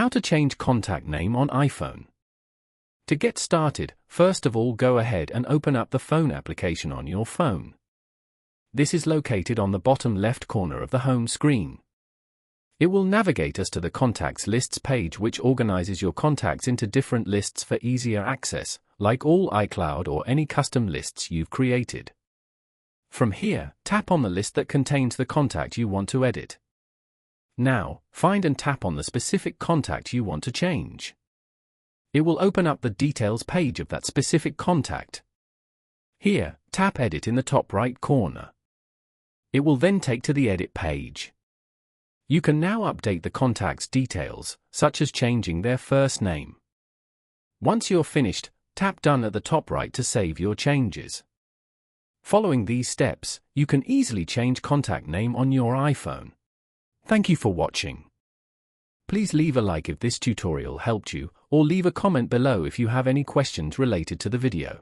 How to change contact name on iPhone. To get started, first of all go ahead and open up the phone application on your phone. This is located on the bottom left corner of the home screen. It will navigate us to the Contacts Lists page, which organizes your contacts into different lists for easier access, like all iCloud or any custom lists you've created. From here, tap on the list that contains the contact you want to edit. Now, find and tap on the specific contact you want to change. It will open up the details page of that specific contact. Here, tap Edit in the top right corner. It will then take to the Edit page. You can now update the contact's details, such as changing their first name. Once you're finished, tap Done at the top right to save your changes. Following these steps, you can easily change contact name on your iPhone. Thank you for watching. Please leave a like if this tutorial helped you, or leave a comment below if you have any questions related to the video.